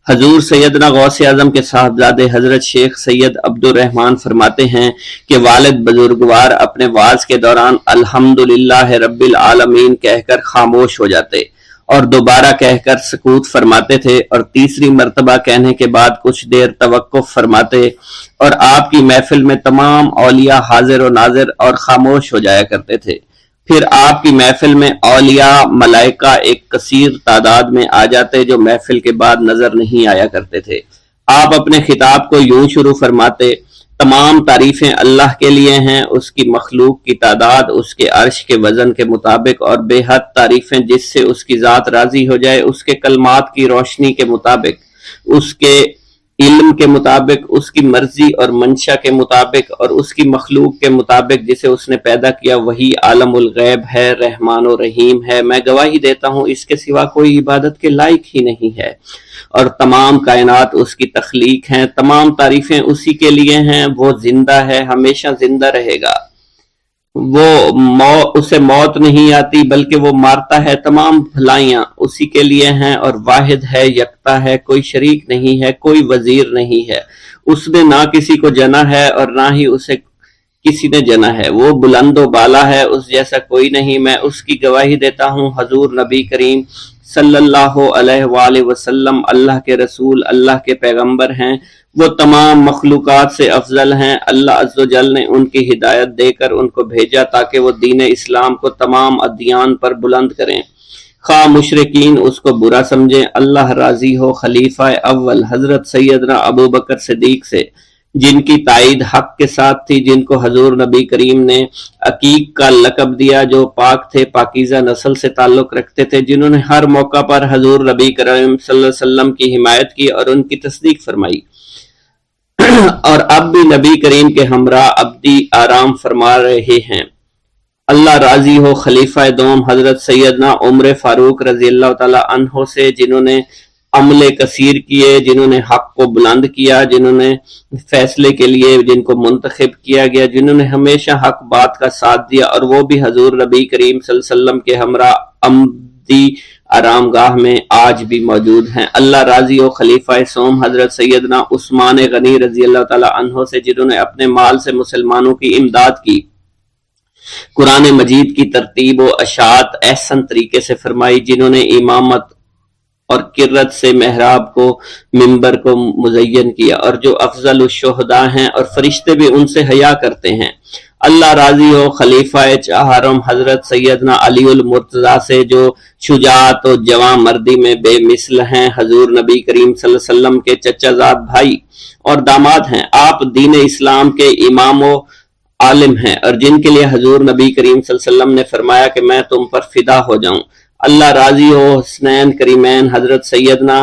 حضور سیدنا غوث اعظم کے صاحبزادے حضرت شیخ سید عبد الرحمن فرماتے ہیں کہ والد بزرگوار اپنے وعظ کے دوران الحمدللہ رب العالمین کہہ کر خاموش ہو جاتے اور دوبارہ کہہ کر سکوت فرماتے تھے، اور تیسری مرتبہ کہنے کے بعد کچھ دیر توقف فرماتے، اور آپ کی محفل میں تمام اولیاء حاضر و ناظر اور خاموش ہو جایا کرتے تھے۔ پھر آپ کی محفل میں اولیاء ملائکہ ایک کثیر تعداد میں آ جاتے جو محفل کے بعد نظر نہیں آیا کرتے تھے۔ آپ اپنے خطاب کو یوں شروع فرماتے: تمام تعریفیں اللہ کے لیے ہیں، اس کی مخلوق کی تعداد اس کے عرش کے وزن کے مطابق، اور بے حد تعریفیں جس سے اس کی ذات راضی ہو جائے، اس کے کلمات کی روشنی کے مطابق، اس کے علم کے مطابق، اس کی مرضی اور منشا کے مطابق، اور اس کی مخلوق کے مطابق جسے اس نے پیدا کیا وہی عالم الغیب ہے، رحمان و رحیم ہے۔ میں گواہی دیتا ہوں اس کے سوا کوئی عبادت کے لائق ہی نہیں ہے، اور تمام کائنات اس کی تخلیق ہیں، تمام تعریفیں اسی کے لیے ہیں۔ وہ زندہ ہے، ہمیشہ زندہ رہے گا، اسے موت نہیں آتی بلکہ وہ مارتا ہے۔ تمام بھلائیاں اسی کے لیے ہیں، اور واحد ہے، یکتا ہے، کوئی شریک نہیں ہے، کوئی وزیر نہیں ہے۔ اس نے نہ کسی کو جنا ہے اور نہ ہی اسے کسی نے جنا ہے، وہ بلند و بالا ہے، اس جیسا کوئی نہیں۔ میں اس کی گواہی دیتا ہوں حضور نبی کریم صلی اللہ علیہ وآلہ وسلم اللہ کے رسول، اللہ کے پیغمبر ہیں، وہ تمام مخلوقات سے افضل ہیں۔ اللہ عز و جل نے ان کی ہدایت دے کر ان کو بھیجا تاکہ وہ دین اسلام کو تمام ادیان پر بلند کریں، خواہ مشرکین اس کو برا سمجھیں۔ اللہ راضی ہو خلیفہ اول حضرت سیدنا ابو بکر صدیق سے، جن کی تائید حق کے ساتھ تھی، جن کو حضور نبی کریم نے عقیق کا لقب دیا، جو پاک تھے، پاکیزہ نسل سے تعلق رکھتے تھے، جنہوں نے ہر موقع پر حضور نبی کریم صلی اللہ علیہ وسلم کی حمایت کی اور ان کی تصدیق فرمائی، اور اب بھی نبی کریم کے ہمراہ ابدی آرام فرما رہے ہیں۔ اللہ راضی ہو خلیفہ دوم حضرت سیدنا عمر فاروق رضی اللہ تعالی عنہ سے، جنہوں نے عمل کثیر کیے، جنہوں نے حق کو بلند کیا، جنہوں نے فیصلے کے لیے جن کو منتخب کیا گیا، جنہوں نے ہمیشہ حق بات کا ساتھ دیا، اور وہ بھی حضور نبی کریم صلی اللہ علیہ وسلم کے ہمراہ ابدی آرام گاہ میں آج بھی موجود ہیں۔ اللہ راضی ہو خلیفہ سوم حضرت سیدنا عثمان غنی رضی اللہ تعالی عنہ سے، جنہوں نے اپنے مال سے مسلمانوں کی امداد کی، قرآن مجید کی ترتیب و اشاعت احسن طریقے سے فرمائی، جنہوں نے امامت اور کرت سے محراب کو، منبر کو مزین کیا، اور جو افضل الشہداء ہیں اور فرشتے بھی ان سے حیا کرتے ہیں۔ اللہ راضی ہو خلیفہ چہارم حضرت سیدنا علی المرتضیٰ سے، جو شجاعت و جواں مردی میں بے مثل ہیں، حضور نبی کریم صلی اللہ علیہ وسلم کے چچا زاد بھائی اور داماد ہیں۔ آپ دین اسلام کے امام و عالم ہیں، اور جن کے لیے حضور نبی کریم صلی اللہ علیہ وسلم نے فرمایا کہ میں تم پر فدا ہو جاؤں۔ اللہ راضی ہو حسنین کریمین حضرت سیدنا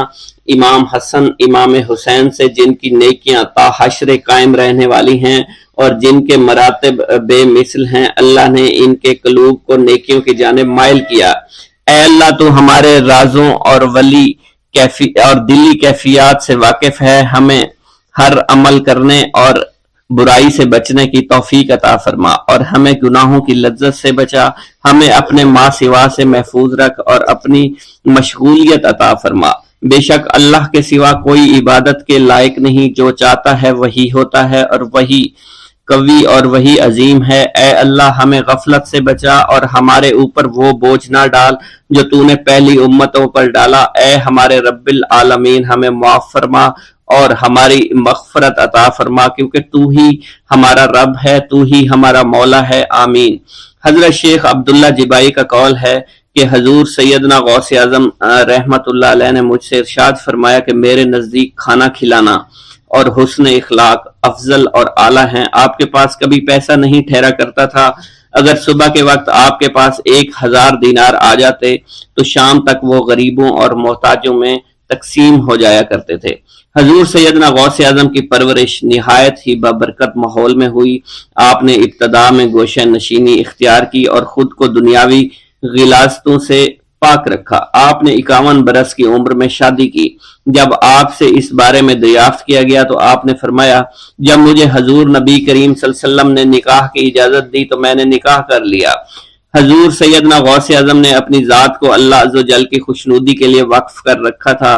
امام حسن امام حسین سے، جن کی نیکیاں تا حشر قائم رہنے والی ہیں اور جن کے مراتب بے مثل ہیں۔ اللہ نے ان کے قلوب کو نیکیوں کی جانب مائل کیا۔ اے اللہ تو ہمارے رازوں اور دلی کیفیات سے واقف ہے، ہمیں ہر عمل کرنے اور برائی سے بچنے کی توفیق عطا فرما، اور ہمیں گناہوں کی لذت سے بچا، ہمیں اپنے ما سوا سے محفوظ رکھ اور اپنی مشغولیت عطا فرما۔ بے شک اللہ کے سوا کوئی عبادت کے لائق نہیں، جو چاہتا ہے وہی ہوتا ہے، اور وہی قوی اور وہی عظیم ہے۔ اے اللہ ہمیں غفلت سے بچا اور ہمارے اوپر وہ بوجھ نہ ڈال جو تو نے پہلی امتوں پر ڈالا۔ اے ہمارے رب العالمین ہمیں معاف فرما اور ہماری مغفرت عطا فرما، کیونکہ تو ہی ہمارا رب ہے، تو ہی ہمارا مولا ہے، آمین۔ حضرت شیخ عبداللہ جبائی کا قول ہے کہ حضور سیدنا غوث اعظم رحمت اللہ علیہ نے مجھ سے ارشاد فرمایا کہ میرے نزدیک کھانا کھلانا اور حسن اخلاق افضل اور اعلیٰ ہیں۔ آپ کے پاس کبھی پیسہ نہیں ٹھہرا کرتا تھا، اگر صبح کے وقت آپ کے پاس 1000 دینار آ جاتے تو شام تک وہ غریبوں اور محتاجوں میں تقسیم ہو جایا کرتے تھے۔ حضور سیدنا غوث اعظم کی پرورش نہایت ہی بابرکت ماحول میں ہوئی۔ آپ نے ابتدا میں گوشہ نشینی اختیار کی اور خود کو دنیاوی غلاظتوں سے پاک رکھا۔ آپ نے 51 برس کی عمر میں شادی کی۔ جب آپ سے اس بارے میں دریافت کیا گیا تو آپ نے فرمایا، جب مجھے حضور نبی کریم صلی اللہ علیہ وسلم نے نکاح کی اجازت دی تو میں نے نکاح کر لیا۔ حضور سیدنا غوث اعظم نے اپنی ذات کو اللہ عز و جل کی خوشنودی کے لیے وقف کر رکھا تھا۔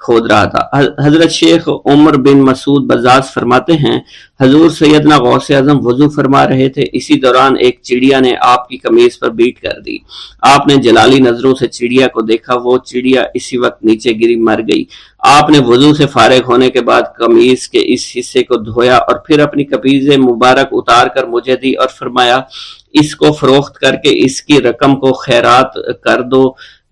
کھود رہا تھا۔ حضرت شیخ عمر بن مسعود بزاز فرماتے ہیں حضور سیدنا غوث اعظم وضو فرما رہے تھے، اسی دوران ایک چڑیا نے آپ کی قمیض پر بیٹ کر دی۔ آپ نے جلالی نظروں سے چڑیا کو دیکھا، وہ چڑیا اسی وقت نیچے گری مر گئی۔ آپ نے وضو سے فارغ ہونے کے بعد قمیض کے اس حصے کو دھویا اور پھر اپنی قمیض مبارک اتار کر مجھے دی اور فرمایا اس کو فروخت کر کے اس کی رقم کو خیرات کر دو،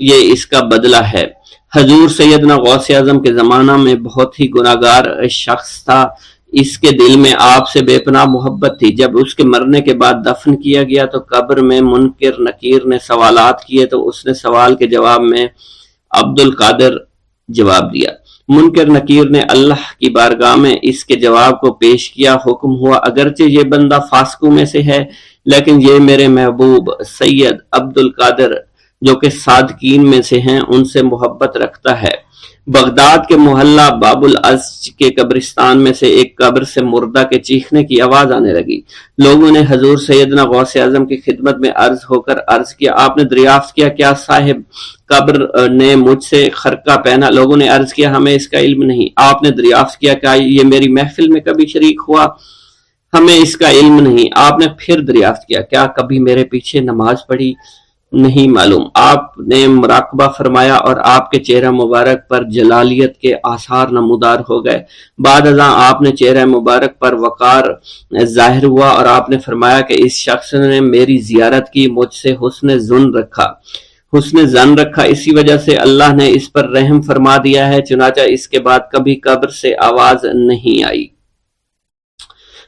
یہ اس کا بدلہ ہے۔ حضور سیدنا غوث اعظم کے زمانہ میں بہت ہی گناہگار شخص تھا، اس کے دل میں آپ سے بے پناہ محبت تھی۔ جب اس کے مرنے کے بعد دفن کیا گیا تو قبر میں منکر نکیر نے سوالات کیے تو اس نے سوال کے جواب میں عبد القادر جواب دیا۔ منکر نکیر نے اللہ کی بارگاہ میں اس کے جواب کو پیش کیا۔ حکم ہوا اگرچہ یہ بندہ فاسقوں میں سے ہے لیکن یہ میرے محبوب سید عبد القادر جو کہ صادقین میں سے ہیں ان سے محبت رکھتا ہے۔ بغداد کے محلہ باب العز کے قبرستان میں سے ایک قبر سے مردہ کے چیخنے کی آواز آنے لگی۔ لوگوں نے حضور سیدنا غوث اعظم کی خدمت میں عرض ہو کر عرض کیا، آپ نے دریافت کیا کیا صاحب قبر نے مجھ سے خرقہ پہنا؟ لوگوں نے عرض کیا ہمیں اس کا علم نہیں۔ آپ نے دریافت کیا کیا یہ میری محفل میں کبھی شریک ہوا؟ ہمیں اس کا علم نہیں۔ آپ نے پھر دریافت کیا کیا کبھی میرے پیچھے نماز پڑھی؟ نہیں معلوم۔ آپ نے مراقبہ فرمایا اور آپ کے چہرہ مبارک پر جلالیت کے آثار نمودار ہو گئے۔ بعد ازاں آپ نے چہرہ مبارک پر وقار ظاہر ہوا اور آپ نے فرمایا کہ اس شخص نے میری زیارت کی، مجھ سے حسن ظن رکھا، اسی وجہ سے اللہ نے اس پر رحم فرما دیا ہے، چنانچہ اس کے بعد کبھی قبر سے آواز نہیں آئی۔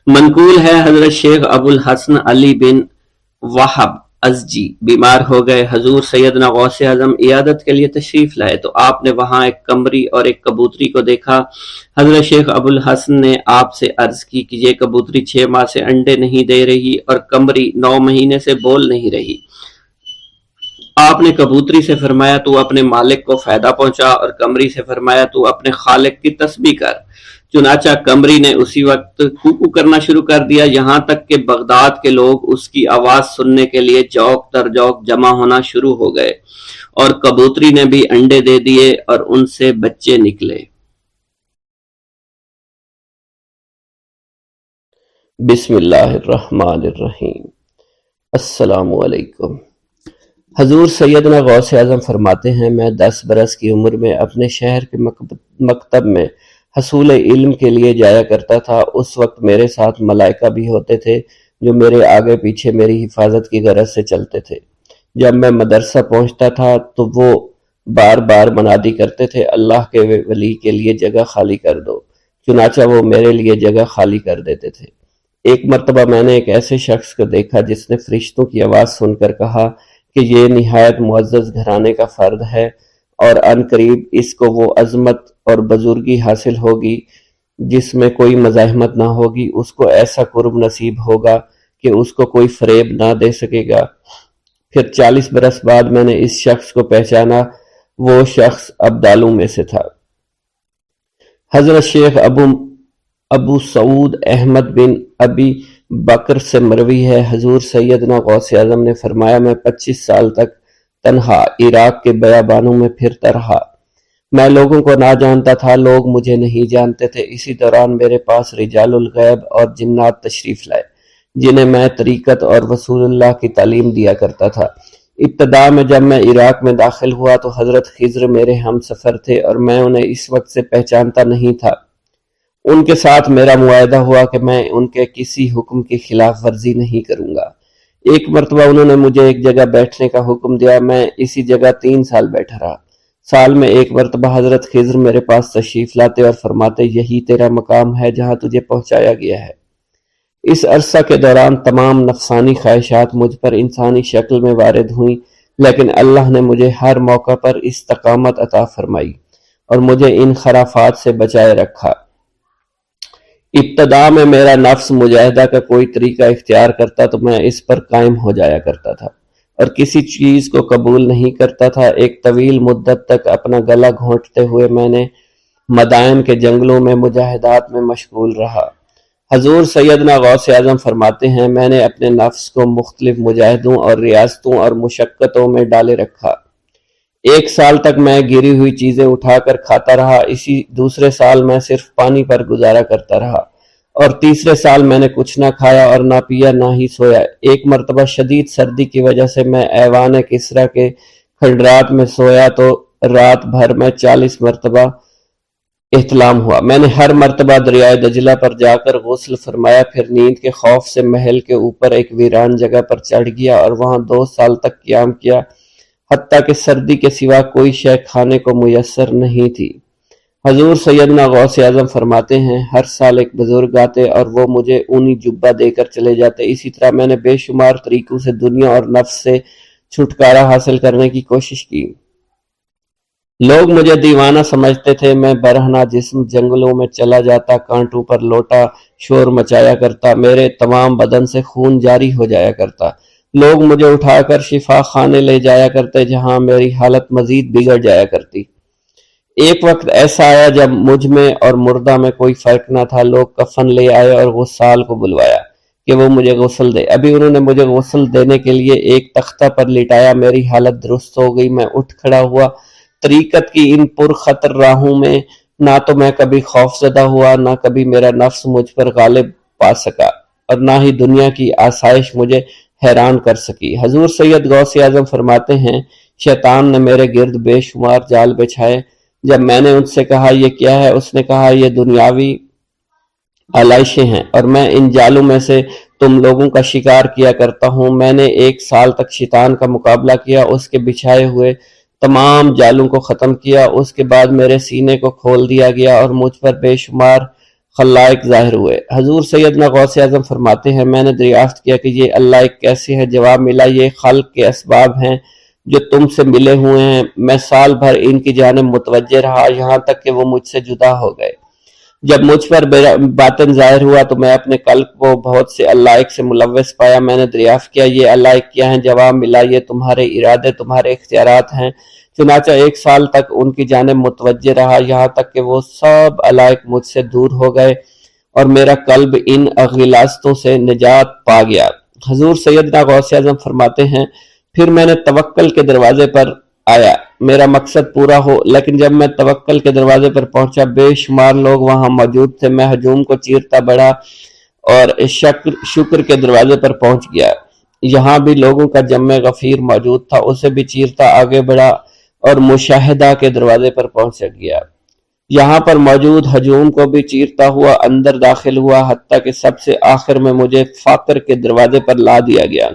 منقول ہے حضرت شیخ ابو الحسن علی بن وہب ازجی بیمار ہو گئے، حضور سیدنا غوث اعظم عیادت کے لیے تشریف لائے تو آپ نے وہاں ایک قمری اور ایک کبوتری کو دیکھا۔ حضرت شیخ ابو الحسن نے آپ سے عرض کی کہ یہ کبوتری 6 ماہ سے انڈے نہیں دے رہی اور قمری 9 مہینے سے بول نہیں رہی۔ آپ نے کبوتری سے فرمایا تو اپنے مالک کو فائدہ پہنچا اور قمری سے فرمایا تو اپنے خالق کی تسبیح کر۔ چنانچہ قمری نے اسی وقت کوکو کرنا شروع کر دیا، یہاں تک کہ بغداد کے لوگ اس کی آواز سننے کے لیے جوق در جوق جمع ہونا شروع ہو گئے اور کبوتری نے بھی انڈے دے دیے اور ان سے بچے نکلے۔ بسم اللہ الرحمن الرحیم۔ السلام علیکم۔ حضور سیدنا غوث اعظم فرماتے ہیں میں 10 برس کی عمر میں اپنے شہر کے مکتب میں حصول علم کے لیے جایا کرتا تھا۔ اس وقت میرے ساتھ ملائکہ بھی ہوتے تھے جو میرے آگے پیچھے میری حفاظت کی غرض سے چلتے تھے۔ جب میں مدرسہ پہنچتا تھا تو وہ بار بار منادی کرتے تھے اللہ کے ولی کے لیے جگہ خالی کر دو، چنانچہ وہ میرے لیے جگہ خالی کر دیتے تھے۔ ایک مرتبہ میں نے ایک ایسے شخص کو دیکھا جس نے فرشتوں کی آواز سن کر کہا کہ یہ نہایت معزز گھرانے کا فرد ہے اور ان قریب اس کو وہ عظمت اور بزرگی حاصل ہوگی جس میں کوئی مزاحمت نہ ہوگی، اس کو ایسا قرب نصیب ہوگا کہ اس کو کوئی فریب نہ دے سکے گا۔ پھر 40 برس بعد میں نے اس شخص کو پہچانا، وہ شخص ابدالوں میں سے تھا۔ حضرت شیخ ابو سعود احمد بن ابی بکر سے مروی ہے، حضور سیدنا غوث اعظم نے فرمایا میں 25 سال تک تنہا عراق کے بیابانوں میں پھرتا رہا۔ میں لوگوں کو نہ جانتا تھا، لوگ مجھے نہیں جانتے تھے۔ اسی دوران میرے پاس رجال الغیب اور جنات تشریف لائے جنہیں میں طریقت اور رسول اللہ کی تعلیم دیا کرتا تھا۔ ابتدا میں جب میں عراق میں داخل ہوا تو حضرت خضر میرے ہم سفر تھے اور میں انہیں اس وقت سے پہچانتا نہیں تھا۔ ان کے ساتھ میرا معاہدہ ہوا کہ میں ان کے کسی حکم کی خلاف ورزی نہیں کروں گا۔ ایک مرتبہ انہوں نے مجھے ایک جگہ بیٹھنے کا حکم دیا، میں اسی جگہ 3 سال بیٹھا رہا۔ سال میں ایک مرتبہ حضرت خضر میرے پاس تشریف لاتے اور فرماتے یہی تیرا مقام ہے جہاں تجھے پہنچایا گیا ہے۔ اس عرصہ کے دوران تمام نفسانی خواہشات مجھ پر انسانی شکل میں وارد ہوئیں، لیکن اللہ نے مجھے ہر موقع پر استقامت عطا فرمائی اور مجھے ان خرافات سے بچائے رکھا۔ ابتدا میں میرا نفس مجاہدہ کا کوئی طریقہ اختیار کرتا تو میں اس پر قائم ہو جایا کرتا تھا اور کسی چیز کو قبول نہیں کرتا تھا۔ ایک طویل مدت تک اپنا گلا گھونٹتے ہوئے میں نے مدائن کے جنگلوں میں مجاہدات میں مشغول رہا۔ حضور سیدنا غوث اعظم فرماتے ہیں میں نے اپنے نفس کو مختلف مجاہدوں اور ریاستوں اور مشقتوں میں ڈالے رکھا۔ 1 سال تک میں گری ہوئی چیزیں اٹھا کر کھاتا رہا، اسی دوسرے سال میں صرف پانی پر گزارا کرتا رہا، اور تیسرے سال میں نے کچھ نہ کھایا اور نہ پیا نہ ہی سویا۔ ایک مرتبہ شدید سردی کی وجہ سے میں ایوان کسریٰ کے کھنڈرات میں سویا تو رات بھر میں 40 مرتبہ احتلام ہوا۔ میں نے ہر مرتبہ دریائے دجلہ پر جا کر غسل فرمایا، پھر نیند کے خوف سے محل کے اوپر ایک ویران جگہ پر چڑھ گیا اور وہاں 2 سال تک قیام کیا، حتیٰ کہ سردی کے سوا کوئی شے کھانے کو میسر نہیں تھی۔ حضور سیدنا غوث اعظم فرماتے ہیں، ہر سال ایک بزرگ آتے اور وہ مجھے اونی جبہ دے کر چلے جاتے۔ اسی طرح میں نے بے شمار طریقوں سے دنیا اور نفس سے چھٹکارا حاصل کرنے کی کوشش کی۔ لوگ مجھے دیوانہ سمجھتے تھے، میں برہنہ جسم جنگلوں میں چلا جاتا، کانٹوں پر لوٹا شور مچایا کرتا، میرے تمام بدن سے خون جاری ہو جایا کرتا۔ لوگ مجھے اٹھا کر شفا خانے لے جایا کرتے جہاں میری حالت مزید بگڑ جایا کرتی۔ ایک وقت ایسا آیا جب مجھ میں اور مردہ میں کوئی فرق نہ تھا۔ لوگ کفن لے آئے اور غسال کو بلوایا کہ وہ مجھے غسل دے۔ ابھی انہوں نے مجھے غسل دینے کے لیے ایک تختہ پر لٹایا، میری حالت درست ہو گئی، میں اٹھ کھڑا ہوا۔ طریقت کی ان پرخطر راہوں میں نہ تو میں کبھی خوف زدہ ہوا، نہ کبھی میرا نفس مجھ پر غالب پا سکا، اور نہ ہی دنیا کی آسائش مجھے حیران کر سکی۔ حضور سید غوث اعظم فرماتے ہیں، شیطان نے میرے گرد بے شمار جال بچھائے۔ جب میں نے ان سے کہا یہ کیا ہے، اس نے کہا یہ دنیاوی آلائشیں ہیں اور میں ان جالوں میں سے تم لوگوں کا شکار کیا کرتا ہوں۔ میں نے 1 سال تک شیطان کا مقابلہ کیا، اس کے بچھائے ہوئے تمام جالوں کو ختم کیا۔ اس کے بعد میرے سینے کو کھول دیا گیا اور مجھ پر بے شمار خلائق ظاہر ہوئے۔ حضور سیدنا غوث اعظم فرماتے ہیں، میں نے دریافت کیا کہ یہ اللہ کیسے ہے؟ جواب ملا، یہ خلق کے اسباب ہیں جو تم سے ملے ہوئے ہیں۔ میں سال بھر ان کی جانب متوجہ رہا، یہاں تک کہ وہ مجھ سے جدا ہو گئے۔ جب مجھ پر باطن ظاہر ہوا تو میں اپنے قلب کو بہت سے علائق سے ملوث پایا۔ میں نے دریافت کیا یہ علائق کیا ہیں؟ جواب ملا، یہ تمہارے ارادے، تمہارے اختیارات ہیں۔ چنانچہ 1 سال تک ان کی جانب متوجہ رہا، یہاں تک کہ وہ سب علائق مجھ سے دور ہو گئے اور میرا قلب ان غلاظتوں سے نجات پا گیا۔ حضور سیدنا غوث اعظم فرماتے ہیں، پھر میں نے توکل کے دروازے پر آیا، میرا مقصد پورا ہو، لیکن جب میں توکل کے دروازے پر پہنچا بے شمار لوگ وہاں موجود تھے۔ میں ہجوم کو چیرتا بڑھا اور شکر کے دروازے پر پہنچ گیا، یہاں بھی لوگوں کا جمع غفیر موجود تھا، اسے بھی چیرتا آگے بڑھا اور مشاہدہ کے دروازے پر پہنچ گیا، یہاں پر موجود ہجوم کو بھی چیرتا ہوا اندر داخل ہوا، حتیٰ کہ سب سے آخر میں مجھے فقر کے دروازے پر لا دیا گیا۔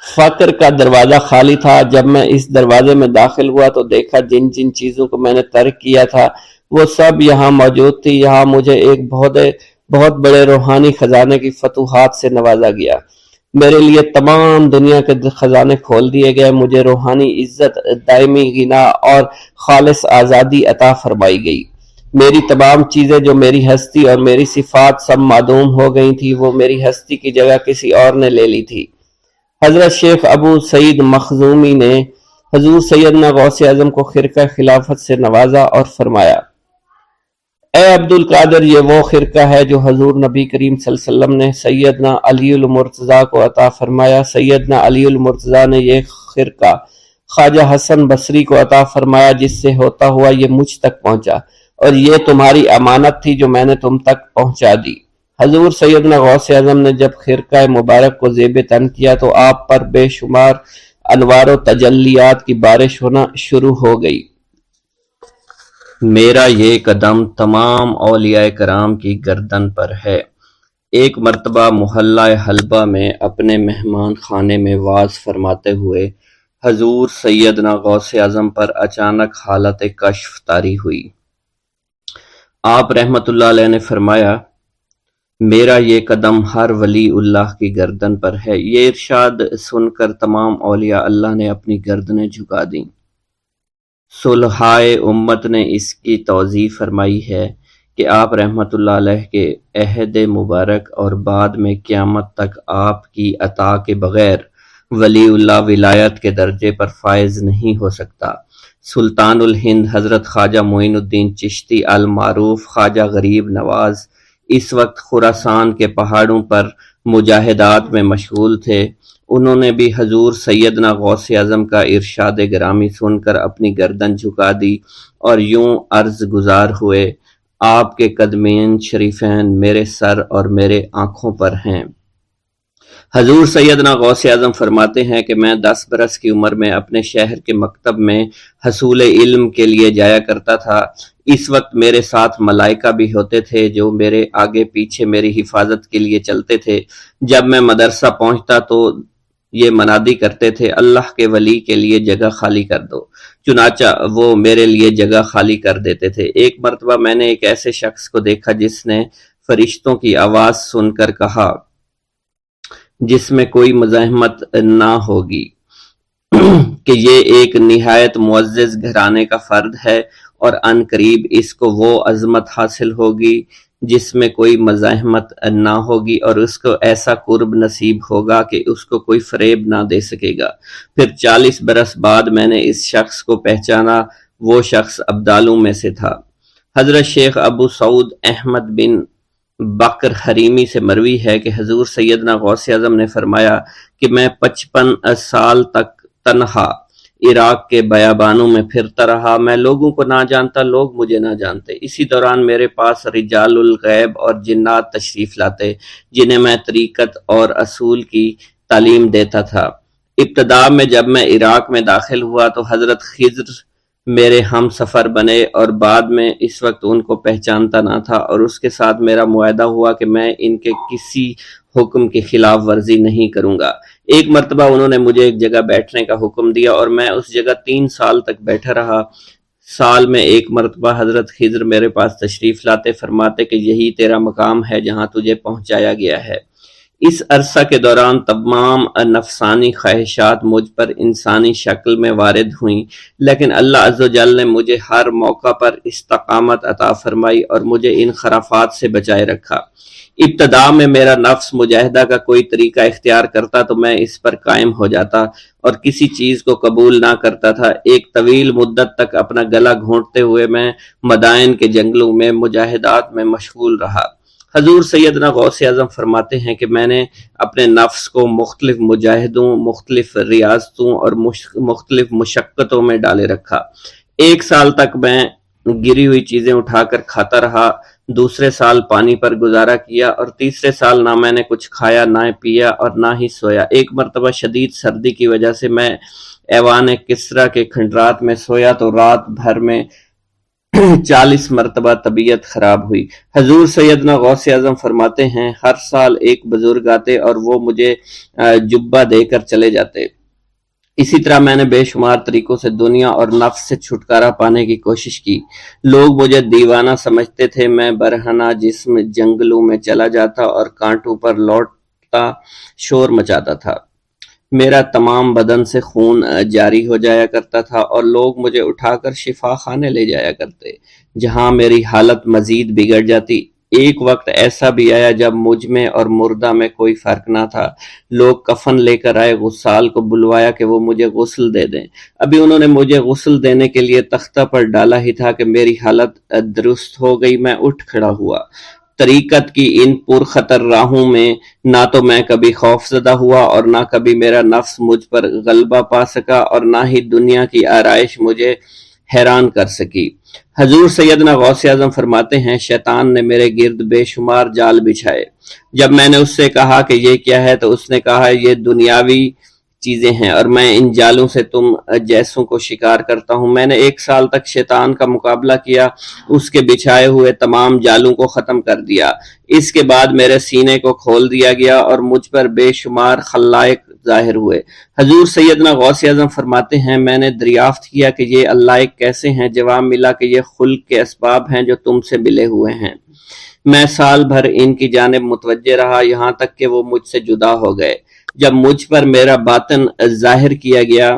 فقر کا دروازہ خالی تھا۔ جب میں اس دروازے میں داخل ہوا تو دیکھا جن جن چیزوں کو میں نے ترک کیا تھا وہ سب یہاں موجود تھی۔ یہاں مجھے ایک بہت بڑے روحانی خزانے کی فتوحات سے نوازا گیا، میرے لیے تمام دنیا کے خزانے کھول دیے گئے، مجھے روحانی عزت، دائمی غنا اور خالص آزادی عطا فرمائی گئی۔ میری تمام چیزیں جو میری ہستی اور میری صفات سب معدوم ہو گئی تھی، وہ میری ہستی کی جگہ کسی اور نے لے لی تھی۔ حضرت شیخ ابو سعید مخزومی نے حضور سیدنا غوث اعظم کو خرقہ خلافت سے نوازا اور فرمایا، اے عبد القادر، یہ وہ خرقہ ہے جو حضور نبی کریم صلی اللہ علیہ وسلم نے سیدنا علی المرتضیٰ کو عطا فرمایا۔ سیدنا علی المرتضیٰ نے یہ خرقہ خواجہ حسن بصری کو عطا فرمایا، جس سے ہوتا ہوا یہ مجھ تک پہنچا، اور یہ تمہاری امانت تھی جو میں نے تم تک پہنچا دی۔ حضور سیدنا غوث اعظم نے جب خرقہ مبارک کو زیب تن کیا تو آپ پر بے شمار انوار و تجلیات کی بارش ہونا شروع ہو گئی۔ میرا یہ قدم تمام اولیاء کرام کی گردن پر ہے۔ ایک مرتبہ محلہ حلبہ میں اپنے مہمان خانے میں واز فرماتے ہوئے حضور سیدنا غوث اعظم پر اچانک حالت کشف طاری ہوئی۔ آپ رحمت اللہ علیہ نے فرمایا، میرا یہ قدم ہر ولی اللہ کی گردن پر ہے۔ یہ ارشاد سن کر تمام اولیاء اللہ نے اپنی گردنیں جھکا دیں۔ صلحائے امت نے اس کی توضیح فرمائی ہے کہ آپ رحمت اللہ علیہ کے عہد مبارک اور بعد میں قیامت تک آپ کی عطا کے بغیر ولی اللہ ولایت کے درجے پر فائز نہیں ہو سکتا۔ سلطان الہند حضرت خواجہ معین الدین چشتی المعروف خواجہ غریب نواز اس وقت خراسان کے پہاڑوں پر مجاہدات میں مشغول تھے۔ انہوں نے بھی حضور سیدنا غوث اعظم کا ارشاد گرامی سن کر اپنی گردن جھکا دی اور یوں عرض گزار ہوئے، آپ کے قدمین شریفین میرے سر اور میرے آنکھوں پر ہیں۔ حضور سیدنا غوث اعظم فرماتے ہیں کہ میں 10 برس کی عمر میں اپنے شہر کے مکتب میں حصول علم کے لیے جایا کرتا تھا۔ اس وقت میرے ساتھ ملائکہ بھی ہوتے تھے جو میرے آگے پیچھے میری حفاظت کے لیے چلتے تھے۔ جب میں مدرسہ پہنچتا تو یہ منادی کرتے تھے، اللہ کے ولی کے لیے جگہ خالی کر دو، چنانچہ وہ میرے لیے جگہ خالی کر دیتے تھے۔ ایک مرتبہ میں نے ایک ایسے شخص کو دیکھا جس نے فرشتوں کی آواز سن کر کہا، جس میں کوئی مزاحمت نہ ہوگی، کہ یہ ایک نہایت معزز گھرانے کا فرد ہے اور عن قریب اس کو وہ عظمت حاصل ہوگی جس میں کوئی مزاحمت نہ ہوگی، اور اس کو ایسا قرب نصیب ہوگا کہ اس کو کوئی فریب نہ دے سکے گا۔ پھر 40 برس بعد میں نے اس شخص کو پہچانا، وہ شخص ابدالوں میں سے تھا۔ حضرت شیخ ابو سعود احمد بن بکر حریمی سے مروی ہے کہ حضور سیدنا غوث اعظم نے فرمایا کہ میں 55 سال تک تنہا عراق کے بیابانوں میں پھرتا رہا، میں لوگوں کو نہ جانتا، لوگ مجھے نہ جانتے۔ اسی دوران میرے پاس رجال الغیب اور جنات تشریف لاتے جنہیں میں طریقت اور اصول کی تعلیم دیتا تھا۔ ابتدا میں جب میں عراق میں داخل ہوا تو حضرت خضر میرے ہم سفر بنے، اور بعد میں اس وقت ان کو پہچانتا نہ تھا، اور اس کے ساتھ میرا معاہدہ ہوا کہ میں ان کے کسی حکم کی خلاف ورزی نہیں کروں گا۔ ایک مرتبہ انہوں نے مجھے ایک جگہ بیٹھنے کا حکم دیا اور میں اس جگہ 3 سال تک بیٹھا رہا۔ سال میں ایک مرتبہ حضرت خضر میرے پاس تشریف لاتے، فرماتے کہ یہی تیرا مقام ہے جہاں تجھے پہنچایا گیا ہے۔ اس عرصہ کے دوران تمام نفسانی خواہشات مجھ پر انسانی شکل میں وارد ہوئیں، لیکن اللہ عز و جل نے مجھے ہر موقع پر استقامت عطا فرمائی اور مجھے ان خرافات سے بچائے رکھا۔ ابتدا میں میرا نفس مجاہدہ کا کوئی طریقہ اختیار کرتا تو میں اس پر قائم ہو جاتا اور کسی چیز کو قبول نہ کرتا تھا۔ ایک طویل مدت تک اپنا گلا گھونٹتے ہوئے میں مدائن کے جنگلوں میں مجاہدات میں مشغول رہا۔ حضور سیدنا غوث اعظم فرماتے ہیں کہ میں نے اپنے نفس کو مختلف مجاہدوں، مختلف ریاضتوں اور مختلف مشقتوں میں ڈالے رکھا۔ 1 سال تک میں گری ہوئی چیزیں اٹھا کر کھاتا رہا، دوسرے سال پانی پر گزارا کیا، اور تیسرے سال نہ میں نے کچھ کھایا، نہ پیا اور نہ ہی سویا۔ ایک مرتبہ شدید سردی کی وجہ سے میں ایوان کسریٰ کے کھنڈرات میں سویا تو رات بھر میں 40 مرتبہ طبیعت خراب ہوئی۔ حضور سیدنا غوث اعظم فرماتے ہیں، ہر سال ایک بزرگ آتے اور وہ مجھے جبہ دے کر چلے جاتے۔ اسی طرح میں نے بے شمار طریقوں سے دنیا اور نفس سے چھٹکارا پانے کی کوشش کی۔ لوگ مجھے دیوانہ سمجھتے تھے۔ میں برہنہ جسم جنگلوں میں چلا جاتا اور کانٹوں پر لوٹتا شور مچاتا تھا۔ میرا تمام بدن سے خون جاری ہو جایا کرتا تھا اور لوگ مجھے اٹھا کر شفا خانے لے جایا کرتے، جہاں میری حالت مزید بگڑ جاتی۔ ایک وقت ایسا بھی آیا جب مجھ میں اور مردہ میں کوئی فرق نہ تھا۔ لوگ کفن لے کر آئے، غسال کو بلوایا کہ وہ مجھے غسل دے دیں۔ ابھی انہوں نے مجھے غسل دینے کے لیے تختہ پر ڈالا ہی تھا کہ میری حالت درست ہو گئی۔ میں اٹھ کھڑا ہوا۔ طریقت کی ان پرخطر راہوں میں نہ تو میں کبھی خوف زدہ ہوا اور نہ کبھی میرا نفس مجھ پر غلبہ پا سکا، اور نہ ہی دنیا کی آرائش مجھے حیران کر سکی۔ حضور سیدنا غوث اعظم فرماتے ہیں، شیطان نے میرے گرد بے شمار جال بچھائے۔ جب میں نے اس سے کہا کہ یہ کیا ہے تو اس نے کہا، یہ دنیاوی چیزیں ہیں اور میں ان جالوں سے تم جیسوں کو شکار کرتا ہوں۔ میں نے 1 سال تک شیطان کا مقابلہ کیا، اس کے بچھائے ہوئے تمام جالوں کو ختم کر دیا۔ اس کے بعد میرے سینے کو کھول دیا گیا اور مجھ پر بے شمار خلائق ظاہر ہوئے۔ حضور سیدنا غوث اعظم فرماتے ہیں، میں نے دریافت کیا کہ یہ علائق کیسے ہیں؟ جواب ملا کہ یہ خلق کے اسباب ہیں جو تم سے ملے ہوئے ہیں۔ میں سال بھر ان کی جانب متوجہ رہا، یہاں تک کہ وہ مجھ سے جدا ہو گئے۔ جب مجھ پر میرا باطن ظاہر کیا گیا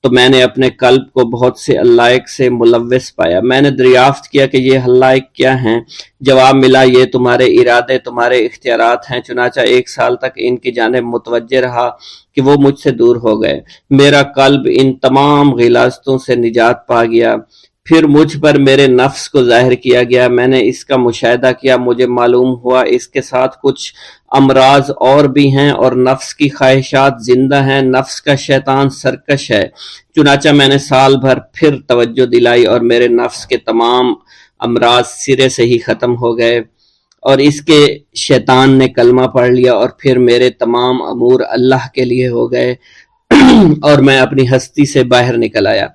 تو میں نے اپنے قلب کو بہت سے علائق سے ملوث پایا۔ میں نے دریافت کیا کہ یہ علائق کیا ہیں؟ جواب ملا، یہ تمہارے ارادے، تمہارے اختیارات ہیں۔ چنانچہ 1 سال تک ان کی جانب متوجہ رہا کہ وہ مجھ سے دور ہو گئے۔ میرا قلب ان تمام غلاظتوں سے نجات پا گیا۔ پھر مجھ پر میرے نفس کو ظاہر کیا گیا، میں نے اس کا مشاہدہ کیا، مجھے معلوم ہوا اس کے ساتھ کچھ امراض اور بھی ہیں اور نفس کی خواہشات زندہ ہیں، نفس کا شیطان سرکش ہے۔ چنانچہ میں نے سال بھر پھر توجہ دلائی اور میرے نفس کے تمام امراض سرے سے ہی ختم ہو گئے، اور اس کے شیطان نے کلمہ پڑھ لیا، اور پھر میرے تمام امور اللہ کے لیے ہو گئے اور میں اپنی ہستی سے باہر نکل آیا۔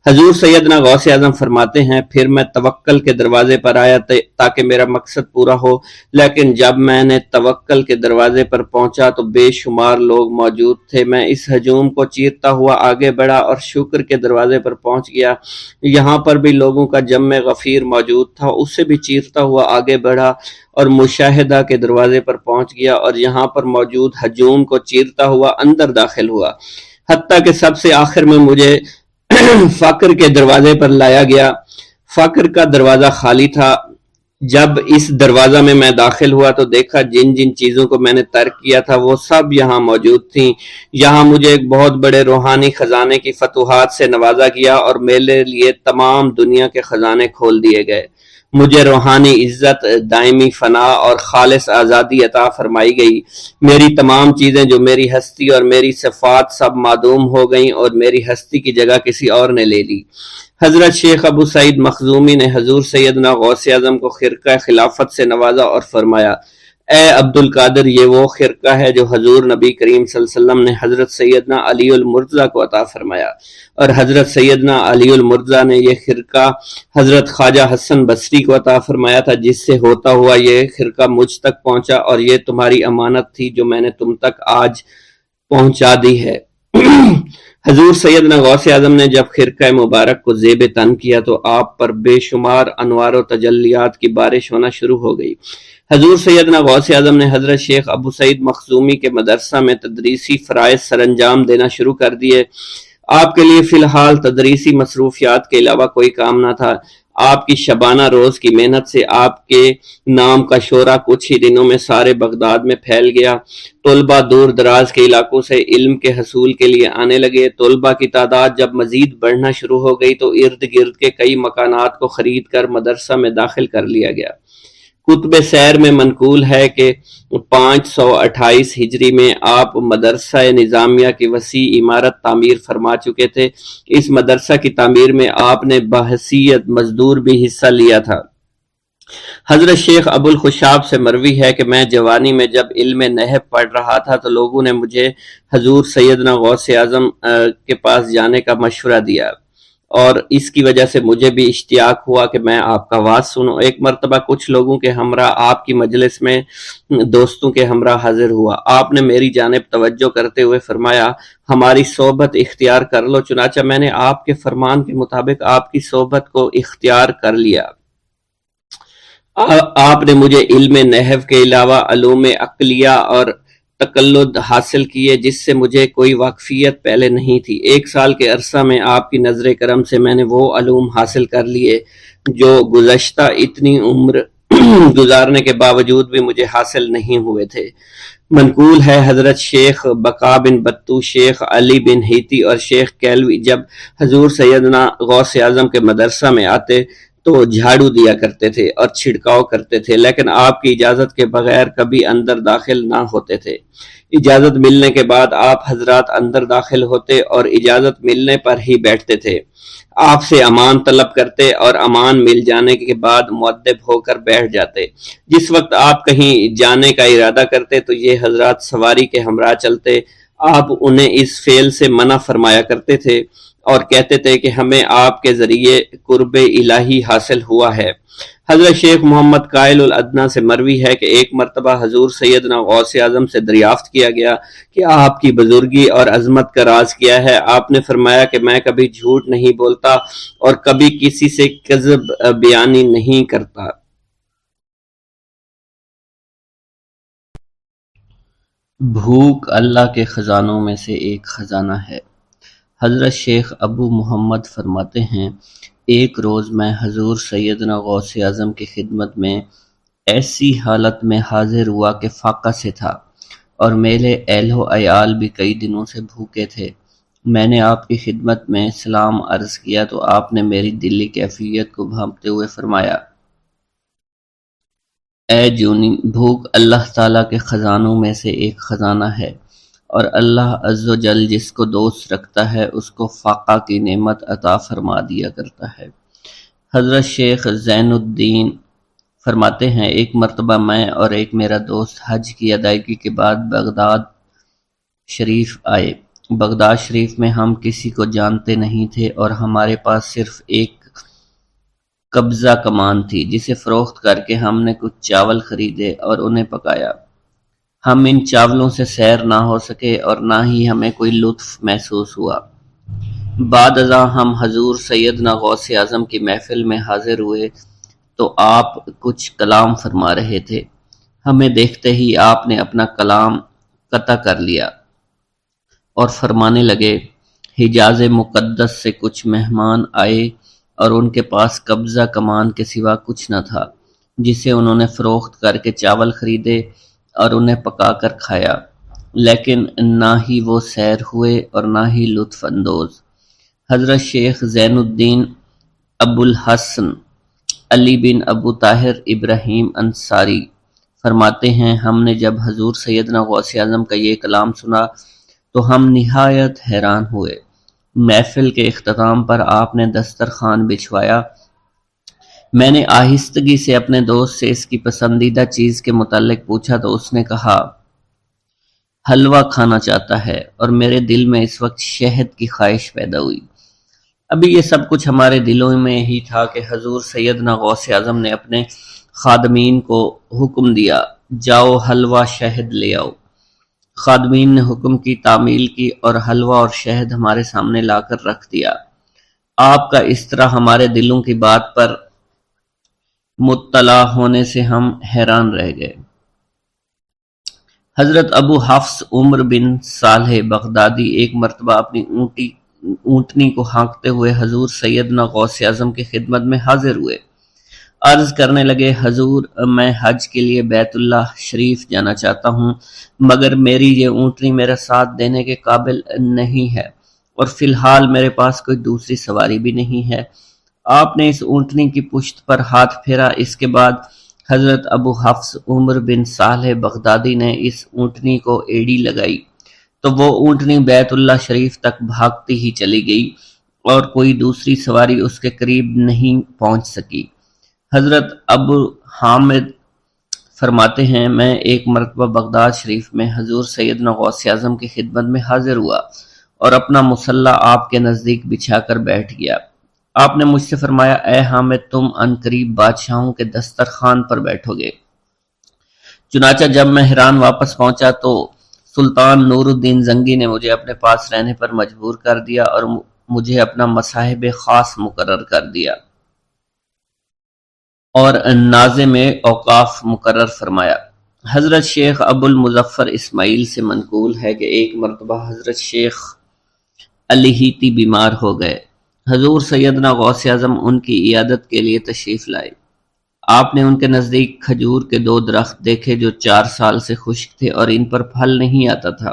حضور سیدنا غوث اعظم فرماتے ہیں، پھر میں توکل کے دروازے پر آیا تاکہ میرا مقصد پورا ہو، لیکن جب میں نے توکل کے دروازے پر پہنچا تو بے شمار لوگ موجود تھے۔ میں اس ہجوم کو چیرتا ہوا آگے بڑھا اور شکر کے دروازے پر پہنچ گیا، یہاں پر بھی لوگوں کا جمع غفیر موجود تھا، اس سے بھی چیرتا ہوا آگے بڑھا اور مشاہدہ کے دروازے پر پہنچ گیا اور یہاں پر موجود ہجوم کو چیرتا ہوا اندر داخل ہوا، حتیٰ کہ سب سے آخر میں مجھے فقر کے دروازے پر لایا گیا۔ فقر کا دروازہ خالی تھا۔ جب اس دروازہ میں داخل ہوا تو دیکھا جن جن چیزوں کو میں نے ترک کیا تھا وہ سب یہاں موجود تھیں۔ یہاں مجھے ایک بہت بڑے روحانی خزانے کی فتوحات سے نوازا گیا اور میرے لیے تمام دنیا کے خزانے کھول دیے گئے۔ مجھے روحانی عزت، دائمی فنا اور خالص آزادی عطا فرمائی گئی۔ میری تمام چیزیں جو میری ہستی اور میری صفات سب معدوم ہو گئیں اور میری ہستی کی جگہ کسی اور نے لے لی۔ حضرت شیخ ابو سعید مخزومی نے حضور سیدنا غوث اعظم کو خرقہ خلافت سے نوازا اور فرمایا، اے عبد القادر، یہ وہ خرقہ ہے جو حضور نبی کریم صلی اللہ علیہ وسلم نے حضرت سیدنا علی المرتضیٰ کو عطا فرمایا، اور حضرت سیدنا علی المرتضیٰ نے یہ خرقہ حضرت خواجہ حسن بصری کو عطا فرمایا تھا، جس سے ہوتا ہوا یہ خرقہ مجھ تک پہنچا، اور یہ تمہاری امانت تھی جو میں نے تم تک آج پہنچا دی ہے۔ حضور سیدنا غوث اعظم نے جب خرقہ مبارک کو زیب تن کیا تو آپ پر بے شمار انوار و تجلیات کی بارش ہونا شروع ہو گئی۔ حضور سیدنا غوث اعظم نے حضرت شیخ ابو سعید مخزومی کے مدرسہ میں تدریسی فرائض سر انجام دینا شروع کر دیے۔ آپ کے لیے فی الحال تدریسی مصروفیات کے علاوہ کوئی کام نہ تھا۔ آپ کی شبانہ روز کی محنت سے آپ کے نام کا شہرہ کچھ ہی دنوں میں سارے بغداد میں پھیل گیا۔ طلبہ دور دراز کے علاقوں سے علم کے حصول کے لیے آنے لگے۔ طلبہ کی تعداد جب مزید بڑھنا شروع ہو گئی تو ارد گرد کے کئی مکانات کو خرید کر مدرسہ میں داخل کر لیا گیا۔ کتب سیر میں منقول ہے کہ 528 ہجری میں آپ مدرسہ نظامیہ کی وسیع عمارت تعمیر فرما چکے تھے۔ اس مدرسہ کی تعمیر میں آپ نے بحیثیت مزدور بھی حصہ لیا تھا۔ حضرت شیخ ابو الخشاب سے مروی ہے کہ میں جوانی میں جب علم نحو پڑھ رہا تھا تو لوگوں نے مجھے حضور سیدنا غوث اعظم کے پاس جانے کا مشورہ دیا، اور اس کی وجہ سے مجھے بھی اشتیاق ہوا کہ میں آپ کا واز سنوں۔ ایک مرتبہ کچھ لوگوں کے ہمراہ آپ کی مجلس میں دوستوں کے ہمراہ حاضر ہوا۔ آپ نے میری جانب توجہ کرتے ہوئے فرمایا، ہماری صحبت اختیار کر لو۔ چنانچہ میں نے آپ کے فرمان کے مطابق آپ کی صحبت کو اختیار کر لیا۔ آپ نے مجھے علم نحو کے علاوہ علوم عقلیہ اور تقلد حاصل کیے جس سے مجھے کوئی واقفیت پہلے نہیں تھی۔ 1 سال کے عرصہ میں آپ کی نظر کرم سے میں نے وہ علوم حاصل کر لیے جو گزشتہ اتنی عمر گزارنے کے باوجود بھی مجھے حاصل نہیں ہوئے تھے۔ منقول ہے حضرت شیخ بقا بن بطو، شیخ علی بن ہیتی اور شیخ کیلوی جب حضور سیدنا غوث اعظم کے مدرسہ میں آتے تو جھاڑو دیا کرتے تھے اور چھڑکاؤ کرتے تھے، لیکن آپ کی اجازت کے بغیر کبھی اندر داخل نہ ہوتے تھے۔ اجازت ملنے کے بعد آپ حضرات اندر داخل ہوتے اور اجازت ملنے پر ہی بیٹھتے تھے۔ آپ سے امان طلب کرتے اور امان مل جانے کے بعد مؤدب ہو کر بیٹھ جاتے۔ جس وقت آپ کہیں جانے کا ارادہ کرتے تو یہ حضرات سواری کے ہمراہ چلتے۔ آپ انہیں اس فعل سے منع فرمایا کرتے تھے اور کہتے تھے کہ ہمیں آپ کے ذریعے قرب الہی حاصل ہوا ہے۔ حضرت شیخ محمد قائل الادنیٰ سے مروی ہے کہ ایک مرتبہ حضور سیدنا غوث اعظم سے دریافت کیا گیا کہ آپ کی بزرگی اور عظمت کا راز کیا ہے۔ آپ نے فرمایا کہ میں کبھی جھوٹ نہیں بولتا اور کبھی کسی سے کذب بیانی نہیں کرتا۔ بھوک اللہ کے خزانوں میں سے ایک خزانہ ہے۔ حضرت شیخ ابو محمد فرماتے ہیں، ایک روز میں حضور سیدنا غوث اعظم کی خدمت میں ایسی حالت میں حاضر ہوا کہ فاقہ سے تھا، اور میرے اہل و عیال بھی کئی دنوں سے بھوکے تھے۔ میں نے آپ کی خدمت میں سلام عرض کیا تو آپ نے میری دلی کیفیت کو بھانپتے ہوئے فرمایا، اے جونی، بھوک اللہ تعالیٰ کے خزانوں میں سے ایک خزانہ ہے، اور اللہ عز و جل جس کو دوست رکھتا ہے اس کو فاقہ کی نعمت عطا فرما دیا کرتا ہے۔ حضرت شیخ زین الدین فرماتے ہیں، ایک مرتبہ میں اور ایک میرا دوست حج کی ادائیگی کے بعد بغداد شریف آئے۔ بغداد شریف میں ہم کسی کو جانتے نہیں تھے اور ہمارے پاس صرف ایک قبضہ کمان تھی جسے فروخت کر کے ہم نے کچھ چاول خریدے اور انہیں پکایا۔ ہم ان چاولوں سے سیر نہ ہو سکے اور نہ ہی ہمیں کوئی لطف محسوس ہوا۔ بعد ازاں ہم حضور سیدنا غوث اعظم کی محفل میں حاضر ہوئے تو آپ کچھ کلام فرما رہے تھے۔ ہمیں دیکھتے ہی آپ نے اپنا کلام قطع کر لیا اور فرمانے لگے، حجاز مقدس سے کچھ مہمان آئے اور ان کے پاس قبضہ کمان کے سوا کچھ نہ تھا جسے انہوں نے فروخت کر کے چاول خریدے اور انہیں پکا کر کھایا، لیکن نہ ہی وہ سیر ہوئے اور نہ ہی لطف اندوز۔ حضرت شیخ زین الدین ابو الحسن علی بن ابو طاہر ابراہیم انصاری فرماتے ہیں، ہم نے جب حضور سیدنا غوث اعظم کا یہ کلام سنا تو ہم نہایت حیران ہوئے۔ محفل کے اختتام پر آپ نے دسترخوان بچھوایا۔ میں نے آہستگی سے اپنے دوست سے اس کی پسندیدہ چیز کے متعلق پوچھا تو اس نے کہا، حلوہ کھانا چاہتا ہے، اور میرے دل میں اس وقت شہد کی خواہش پیدا ہوئی۔ ابھی یہ سب کچھ ہمارے دلوں میں ہی تھا کہ حضور سیدنا غوث اعظم نے اپنے خادمین کو حکم دیا، جاؤ حلوہ شہد لے آؤ۔ خادمین نے حکم کی، تعمیل کی اور حلوہ اور شہد ہمارے سامنے لا کر رکھ دیا۔ آپ کا اس طرح ہمارے دلوں کی بات پر مطلع ہونے سے ہم حیران رہ گئے۔ حضرت ابو حفص عمر بن صالح بغدادی ایک مرتبہ اپنی اونٹنی کو ہانکتے ہوئے حضور سیدنا غوث اعظم کی خدمت میں حاضر ہوئے۔ عرض کرنے لگے، حضور، میں حج کے لیے بیت اللہ شریف جانا چاہتا ہوں، مگر میری یہ اونٹنی میرا ساتھ دینے کے قابل نہیں ہے اور فی الحال میرے پاس کوئی دوسری سواری بھی نہیں ہے۔ آپ نے اس اونٹنی کی پشت پر ہاتھ پھیرا۔ اس کے بعد حضرت ابو حفص عمر بن صالح بغدادی نے اس اونٹنی کو ایڑی لگائی تو وہ اونٹنی بیت اللہ شریف تک بھاگتی ہی چلی گئی اور کوئی دوسری سواری اس کے قریب نہیں پہنچ سکی۔ حضرت ابو حامد فرماتے ہیں، میں ایک مرتبہ بغداد شریف میں حضور سیدنا غوث اعظم کی خدمت میں حاضر ہوا اور اپنا مصلی آپ کے نزدیک بچھا کر بیٹھ گیا۔ آپ نے مجھ سے فرمایا، اے حامد، تم عنقریب بادشاہوں کے دسترخوان پر بیٹھو گے۔ چنانچہ جب میں حران واپس پہنچا تو سلطان نور الدین زنگی نے مجھے اپنے پاس رہنے پر مجبور کر دیا اور مجھے اپنا مصاحب خاص مقرر کر دیا اور ناظم اوقاف مقرر فرمایا۔ حضرت شیخ ابو المظفر اسماعیل سے منقول ہے کہ ایک مرتبہ حضرت شیخ الہیتی بیمار ہو گئے۔ حضور سیدنا غوث اعظم ان کی عیادت کے لیے تشریف لائے۔ آپ نے ان کے نزدیک کھجور کے 2 درخت دیکھے جو 4 سال سے خشک تھے اور ان پر پھل نہیں آتا تھا۔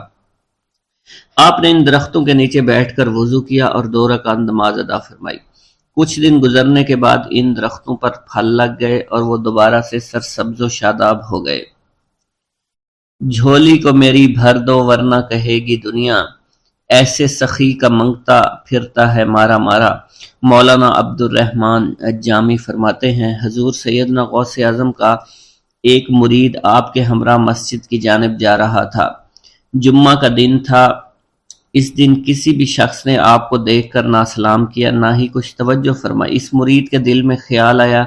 آپ نے ان درختوں کے نیچے بیٹھ کر وضو کیا اور 2 رکعت نماز ادا فرمائی۔ کچھ دن گزرنے کے بعد ان درختوں پر پھل لگ گئے اور وہ دوبارہ سے سرسبز و شاداب ہو گئے۔ جھولی کو میری بھر دو ورنہ کہے گی دنیا، ایسے سخی کا منگتا پھرتا ہے مارا مارا۔ مولانا عبد الرحمن جامی فرماتے ہیں، حضور سیدنا غوث اعظم کا ایک مرید آپ کے ہمراہ مسجد کی جانب جا رہا تھا۔ جمعہ کا دن تھا۔ اس دن کسی بھی شخص نے آپ کو دیکھ کر نہ سلام کیا نہ ہی کچھ توجہ فرمائی۔ اس مرید کے دل میں خیال آیا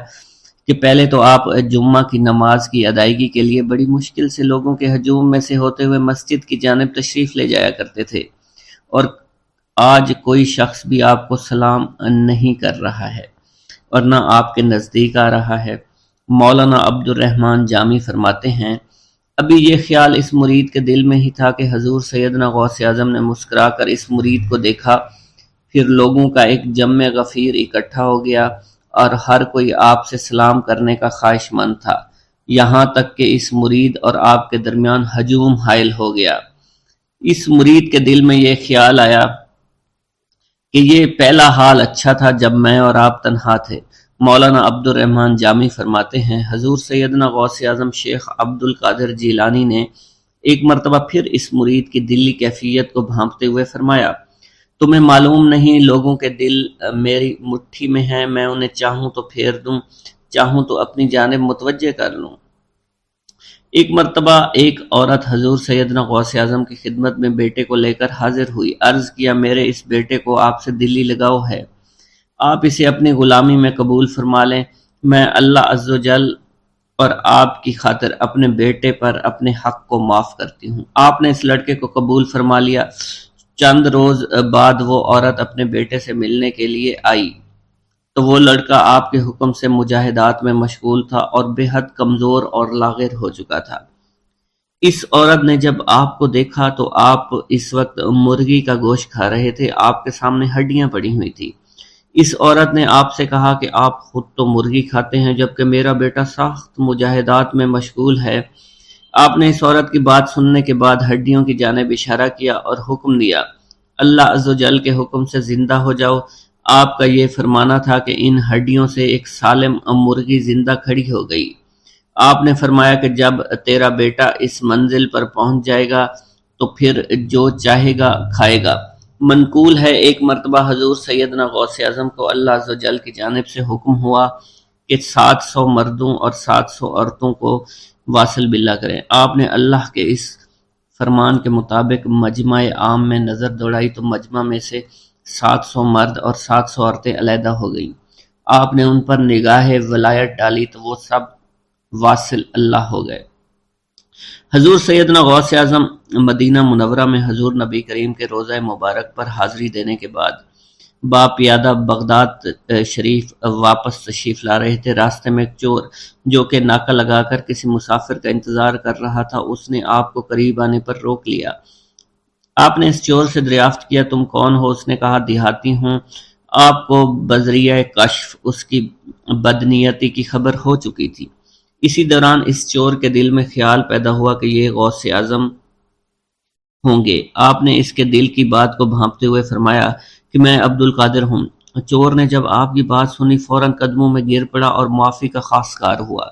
کہ پہلے تو آپ جمعہ کی نماز کی ادائیگی کے لیے بڑی مشکل سے لوگوں کے ہجوم میں سے ہوتے ہوئے مسجد کی جانب تشریف لے جایا کرتے تھے، اور آج کوئی شخص بھی آپ کو سلام نہیں کر رہا ہے اور نہ آپ کے نزدیک آ رہا ہے۔ مولانا عبد الرحمن جامی فرماتے ہیں، ابھی یہ خیال اس مرید کے دل میں ہی تھا کہ حضور سیدنا غوث اعظم نے مسکرا کر اس مرید کو دیکھا، پھر لوگوں کا ایک جمع غفیر اکٹھا ہو گیا اور ہر کوئی آپ سے سلام کرنے کا خواہش مند تھا، یہاں تک کہ اس مرید اور آپ کے درمیان ہجوم حائل ہو گیا۔ اس مرید کے دل میں یہ خیال آیا کہ یہ پہلا حال اچھا تھا جب میں اور آپ تنہا تھے۔ مولانا عبد الرحمن جامی فرماتے ہیں حضور سیدنا غوث اعظم شیخ عبد القادر جیلانی نے ایک مرتبہ پھر اس مرید کی دلی کیفیت کو بھانپتے ہوئے فرمایا، تمہیں معلوم نہیں لوگوں کے دل میری مٹھی میں ہیں، میں انہیں چاہوں تو پھیر دوں، چاہوں تو اپنی جانب متوجہ کر لوں۔ ایک مرتبہ ایک عورت حضور سیدنا غوث اعظم کی خدمت میں بیٹے کو لے کر حاضر ہوئی، عرض کیا میرے اس بیٹے کو آپ سے دلی لگاؤ ہے، آپ اسے اپنی غلامی میں قبول فرما لیں، میں اللہ عز و جل اور آپ کی خاطر اپنے بیٹے پر اپنے حق کو معاف کرتی ہوں۔ آپ نے اس لڑکے کو قبول فرما لیا۔ چند روز بعد وہ عورت اپنے بیٹے سے ملنے کے لیے آئی تو وہ لڑکا آپ کے حکم سے مجاہدات میں مشغول تھا اور بے حد کمزور اور لاغر ہو چکا تھا۔ اس عورت نے جب آپ کو دیکھا تو آپ اس وقت مرغی کا گوشت کھا رہے تھے، آپ کے سامنے ہڈیاں پڑی ہوئی تھی۔ اس عورت نے آپ سے کہا کہ آپ خود تو مرغی کھاتے ہیں جبکہ میرا بیٹا سخت مجاہدات میں مشغول ہے۔ آپ نے اس عورت کی بات سننے کے بعد ہڈیوں کی جانب اشارہ کیا اور حکم دیا، اللہ عز و جل کے حکم سے زندہ ہو جاؤ۔ آپ کا یہ فرمانا تھا کہ ان ہڈیوں سے ایک سالم مرغی زندہ کھڑی ہو گئی۔ آپ نے فرمایا کہ جب تیرا بیٹا اس منزل پر پہنچ جائے گا تو پھر جو چاہے گا کھائے گا۔ منقول ہے ایک مرتبہ حضور سیدنا غوث اعظم کو اللہ عز و جل کی جانب سے حکم ہوا کہ 700 مردوں اور 700 عورتوں کو واصل باللہ کریں۔ آپ نے اللہ کے اس فرمان کے مطابق مجمع عام میں نظر دوڑائی تو مجمع میں سے 700 مرد اور 700 عورتیں علیحدہ ہو گئیں۔ آپ نے ان پر نگاہ ولایت ڈالی تو وہ سب واصل اللہ ہو گئے۔ حضور سیدنا غوث اعظم مدینہ منورہ میں حضور نبی کریم کے روضہ مبارک پر حاضری دینے کے بعد با پیادہ بغداد شریف واپس تشریف لا رہے تھے۔ راستے میں ایک چور جو کہ ناکہ لگا کر کسی مسافر کا انتظار کر رہا تھا، اس نے آپ کو قریب آنے پر روک لیا۔ آپ نے اس چور سے دریافت کیا تم کون ہو؟ اس نے کہا دیہاتی ہوں۔ آپ کو بذریعہ کشف اس کی بدنیتی کی خبر ہو چکی تھی۔ اسی دوران اس چور کے دل میں خیال پیدا ہوا کہ یہ غوث اعظم ہوں گے۔ آپ نے اس کے دل کی بات کو بھانپتے ہوئے فرمایا کہ میں عبد القادر ہوں۔ چور نے جب آپ کی بات سنی فوراً قدموں میں گر پڑا اور معافی کا خواستگار ہوا۔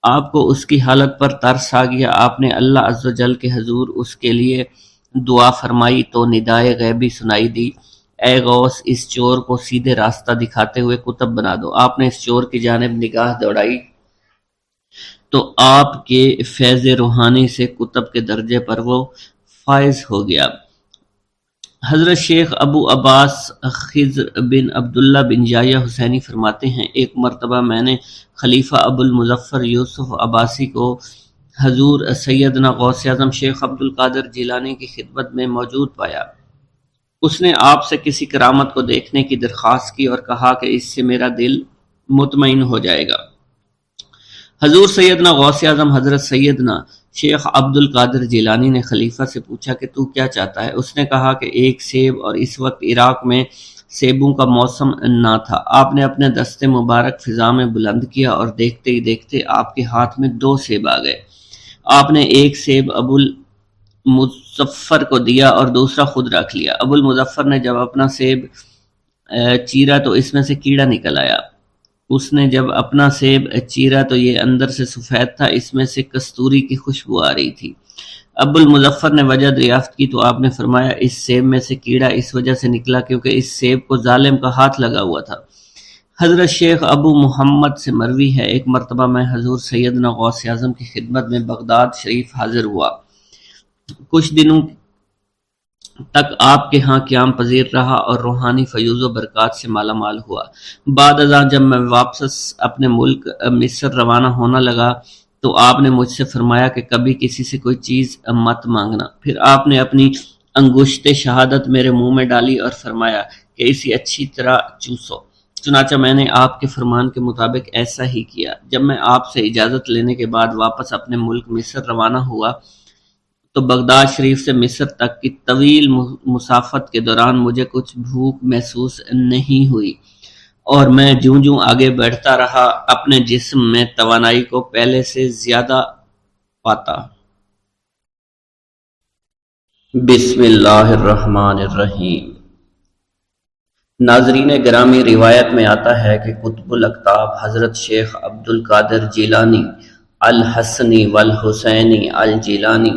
آپ کو اس کی حالت پر ترس آ گیا۔ آپ نے اللہ عز و جل کے حضور اس کے لیے دعا فرمائی تو ندائے غیبی سنائی دی، اے غوث اس چور کو سیدھے راستہ دکھاتے ہوئے قطب بنا دو۔ آپ نے اس چور کی جانب نگاہ دوڑائی تو آپ کے فیض روحانی سے قطب کے درجے پر وہ فائز ہو گیا۔ حضرت شیخ ابو عباس خضر بن عبداللہ بن یحییٰ حسینی فرماتے ہیں ایک مرتبہ میں نے خلیفہ ابو المظفر یوسف عباسی کو حضور سیدنا غوث اعظم شیخ عبد القادر جیلانی کی خدمت میں موجود پایا۔ اس نے آپ سے کسی کرامت کو دیکھنے کی درخواست کی اور کہا کہ اس سے میرا دل مطمئن ہو جائے گا۔ حضور سیدنا غوث اعظم حضرت سیدنا شیخ عبد القادر جیلانی نے خلیفہ سے پوچھا کہ تو کیا چاہتا ہے؟ اس نے کہا کہ ایک سیب، اور اس وقت عراق میں سیبوں کا موسم نہ تھا۔ آپ نے اپنے دست مبارک فضا میں بلند کیا اور دیکھتے ہی دیکھتے آپ کے ہاتھ میں 2 سیب آ گئے۔ آپ نے ایک سیب ابو المظفر کو دیا اور دوسرا خود رکھ لیا۔ ابو المظفر نے جب اپنا سیب چیرا تو اس میں سے کیڑا نکل آیا۔ اس نے جب اپنا سیب چیرا تو یہ اندر سے سفید تھا، اس میں سے کستوری کی خوشبو آ رہی تھی۔ ابو المظفر نے وجہ دریافت کی تو آپ نے فرمایا اس سیب میں سے کیڑا اس وجہ سے نکلا کیونکہ اس سیب کو ظالم کا ہاتھ لگا ہوا تھا۔ حضرت شیخ ابو محمد سے مروی ہے ایک مرتبہ میں حضور سیدنا غوث اعظم کی خدمت میں بغداد شریف حاضر ہوا۔ کچھ دنوں تک آپ کے ہاں قیام پذیر رہا اور روحانی فیوز و برکات سے مالا مال ہوا۔ بعد ازاں جب میں واپس اپنے ملک مصر روانہ ہونا لگا تو آپ نے مجھ سے فرمایا کہ کبھی کسی سے کوئی چیز مت مانگنا۔ پھر آپ نے اپنی انگشت شہادت میرے منہ میں ڈالی اور فرمایا کہ اسے اچھی طرح چوسو۔ چنانچہ میں نے آپ کے فرمان کے مطابق ایسا ہی کیا۔ جب میں آپ سے اجازت لینے کے بعد واپس اپنے ملک مصر روانہ ہوا تو بغداد شریف سے مصر تک کی طویل مسافت کے دوران مجھے کچھ بھوک محسوس نہیں ہوئی اور میں جوں آگے بڑھتا رہا اپنے جسم میں توانائی کو پہلے سے زیادہ پاتا۔ بسم اللہ الرحمن الرحیم۔ ناظرین گرامی، روایت میں آتا ہے کہ قطب الاقطاب حضرت شیخ عبد القادر جیلانی الحسنی والحسینی الجیلانی،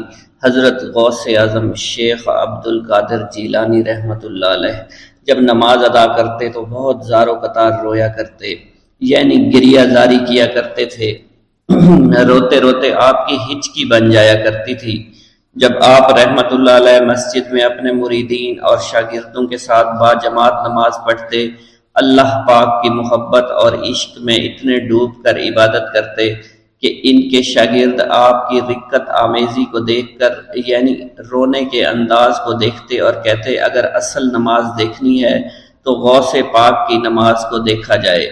حضرت غوث اعظم شیخ عبد القادر جیلانی رحمۃ اللہ علیہ جب نماز ادا کرتے تو بہت زار و قطار رویا کرتے، یعنی گریہ زاری کیا کرتے تھے۔ روتے روتے آپ کی ہچکی بن جایا کرتی تھی۔ جب آپ رحمت اللہ علیہ مسجد میں اپنے مریدین اور شاگردوں کے ساتھ با جماعت نماز پڑھتے، اللہ پاک کی محبت اور عشق میں اتنے ڈوب کر عبادت کرتے کہ ان کے شاگرد آپ کی رقت آمیزی کو دیکھ کر، یعنی رونے کے انداز کو دیکھتے اور کہتے اگر اصل نماز دیکھنی ہے تو غوث پاک کی نماز کو دیکھا جائے۔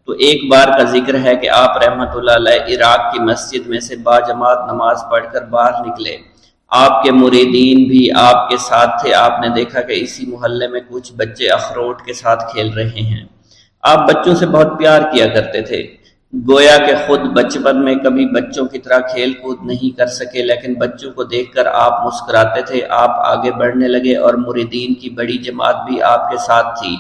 تو ایک بار کا ذکر ہے کہ آپ رحمت اللہ علیہ عراق کی مسجد میں سے با جماعت نماز پڑھ کر باہر نکلے، آپ کے مریدین بھی آپ کے ساتھ تھے۔ آپ نے دیکھا کہ اسی محلے میں کچھ بچے اخروٹ کے ساتھ کھیل رہے ہیں۔ آپ بچوں سے بہت پیار کیا کرتے تھے، گویا کہ خود بچپن میں کبھی بچوں کی طرح کھیل کود نہیں کر سکے، لیکن بچوں کو دیکھ کر آپ مسکراتے تھے۔ آپ آگے بڑھنے لگے اور مریدین کی بڑی جماعت بھی آپ کے ساتھ تھی۔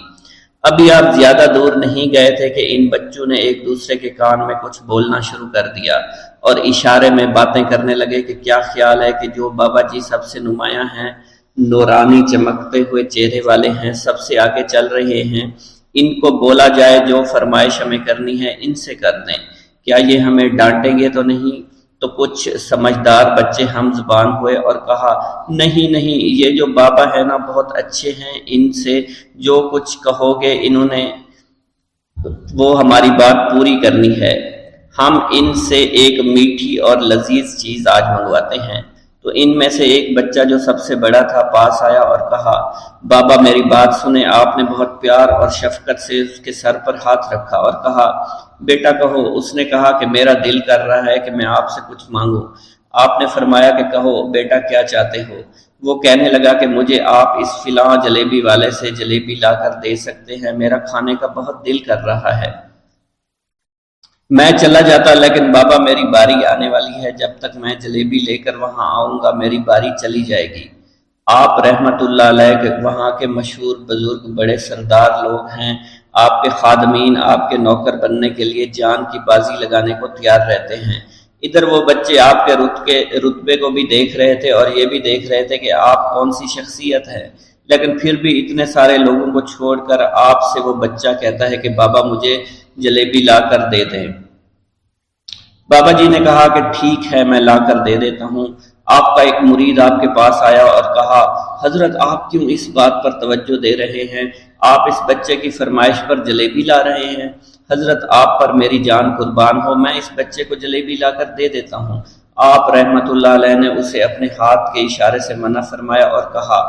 ابھی آپ زیادہ دور نہیں گئے تھے کہ ان بچوں نے ایک دوسرے کے کان میں کچھ بولنا شروع کر دیا اور اشارے میں باتیں کرنے لگے کہ کیا خیال ہے کہ جو بابا جی سب سے نمایاں ہیں، نورانی چمکتے ہوئے چہرے والے ہیں، سب سے آگے چل رہے ہیں، ان کو بولا جائے جو فرمائش ہمیں کرنی ہے ان سے کر دیں، کیا یہ ہمیں ڈانٹیں گے تو نہیں؟ تو کچھ سمجھدار بچے ہم زبان ہوئے اور کہا نہیں نہیں، یہ جو بابا ہے نا بہت اچھے ہیں، ان سے جو کچھ کہو گے انہوں نے وہ ہماری بات پوری کرنی ہے، ہم ان سے ایک میٹھی اور لذیذ چیز آج منگواتے ہیں۔ تو ان میں سے ایک بچہ جو سب سے بڑا تھا پاس آیا اور کہا بابا میری بات سنیں۔ آپ نے بہت پیار اور شفقت سے اس کے سر پر ہاتھ رکھا اور کہا بیٹا کہو۔ اس نے کہا کہ میرا دل کر رہا ہے کہ میں آپ سے کچھ مانگوں۔ آپ نے فرمایا کہ کہو بیٹا کیا چاہتے ہو؟ وہ کہنے لگا کہ مجھے آپ اس فلاں جلیبی والے سے جلیبی لا کر دے سکتے ہیں، میرا کھانے کا بہت دل کر رہا ہے۔ میں چلا جاتا لیکن بابا میری باری آنے والی ہے، جب تک میں جلیبی لے کر وہاں آؤں گا میری باری چلی جائے گی۔ آپ رحمت اللہ علیہ کے وہاں کے مشہور بزرگ بڑے سردار لوگ ہیں، آپ کے خادمین آپ کے نوکر بننے کے لیے جان کی بازی لگانے کو تیار رہتے ہیں۔ ادھر وہ بچے آپ کے رتبے کو بھی دیکھ رہے تھے اور یہ بھی دیکھ رہے تھے کہ آپ کون سی شخصیت ہے، لیکن پھر بھی اتنے سارے لوگوں کو چھوڑ کر آپ سے وہ بچہ کہتا ہے کہ بابا مجھے جلیبی لا کر دے دیں۔ بابا جی نے کہا کہ ٹھیک ہے میں لا کر دے دیتا ہوں۔ آپ کا ایک مرید آپ کے پاس آیا اور کہا حضرت آپ کیوں اس بات پر توجہ دے رہے ہیں، آپ اس بچے کی فرمائش پر جلیبی لا رہے ہیں؟ حضرت آپ پر میری جان قربان ہو، میں اس بچے کو جلیبی لا کر دے دیتا ہوں۔ آپ رحمت اللہ علیہ نے اسے اپنے ہاتھ کے اشارے سے منع فرمایا اور کہا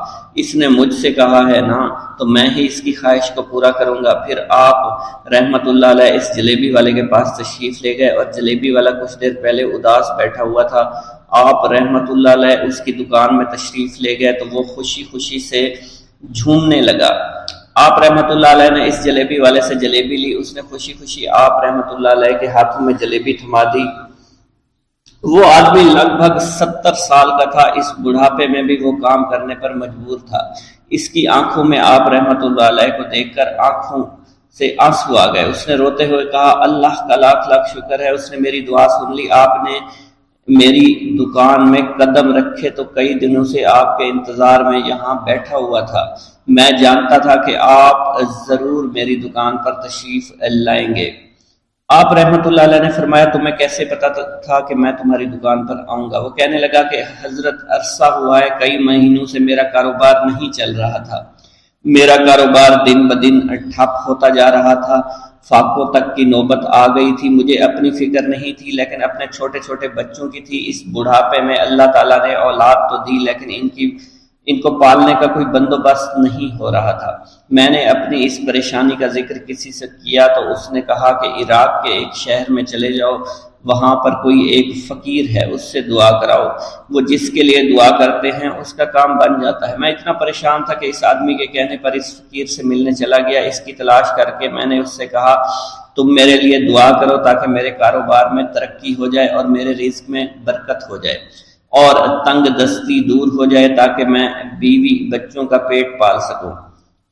اس نے مجھ سے کہا ہے نا تو میں ہی اس کی خواہش کو پورا کروں گا۔ پھر آپ رحمت اللہ علیہ اس جلیبی والے کے پاس تشریف لے گئے اور جلیبی والا کچھ دیر پہلے اداس بیٹھا ہوا تھا۔ آپ رحمت اللہ علیہ اس کی دکان میں تشریف لے گئے تو وہ خوشی خوشی سے جھومنے لگا۔ آپ رحمت اللہ علیہ نے اس جلیبی والے سے جلیبی لی، اس نے خوشی خوشی آپ رحمت اللہ علیہ کے ہاتھوں میں جلیبی تھما دی۔ وہ آدمی لگ بھگ 70 سال کا تھا، اس بڑھاپے میں بھی وہ کام کرنے پر مجبور تھا۔ اس کی آنکھوں میں آپ رحمت اللہ علیہ کو دیکھ کر آنکھوں سے آنسو آ گئے۔ اس نے روتے ہوئے کہا اللہ کا لاکھ لاکھ شکر ہے، اس نے میری دعا سن لی۔ آپ نے میری دکان میں قدم رکھے تو کئی دنوں سے آپ کے انتظار میں یہاں بیٹھا ہوا تھا۔ میں جانتا تھا کہ آپ ضرور میری دکان پر تشریف لائیں گے۔ آپ رحمت اللہ علیہ نے فرمایا تمہیں کیسے پتا تھا کہ میں تمہاری دکان پر آؤں گا؟ وہ کہنے لگا کہ حضرت عرصہ ہوا ہے، کئی مہینوں سے میرا کاروبار نہیں چل رہا تھا، میرا کاروبار دن بدن ٹھپ ہوتا جا رہا تھا، فاقوں تک کی نوبت آ گئی تھی۔ مجھے اپنی فکر نہیں تھی لیکن اپنے چھوٹے چھوٹے بچوں کی تھی۔ اس بڑھاپے میں اللہ تعالیٰ نے اولاد تو دی لیکن ان کو پالنے کا کوئی بندوبست نہیں ہو رہا تھا۔ میں نے اپنی اس پریشانی کا ذکر کسی سے کیا تو اس نے کہا کہ عراق کے ایک شہر میں چلے جاؤ، وہاں پر کوئی ایک فقیر ہے، اس سے دعا کراؤ، وہ جس کے لیے دعا کرتے ہیں اس کا کام بن جاتا ہے۔ میں اتنا پریشان تھا کہ اس آدمی کے کہنے پر اس فقیر سے ملنے چلا گیا۔ اس کی تلاش کر کے میں نے اس سے کہا تم میرے لیے دعا کرو تاکہ میرے کاروبار میں ترقی ہو جائے اور میرے رزق میں برکت ہو جائے اور تنگ دستی دور ہو جائے تاکہ میں بیوی بچوں کا پیٹ پال سکوں۔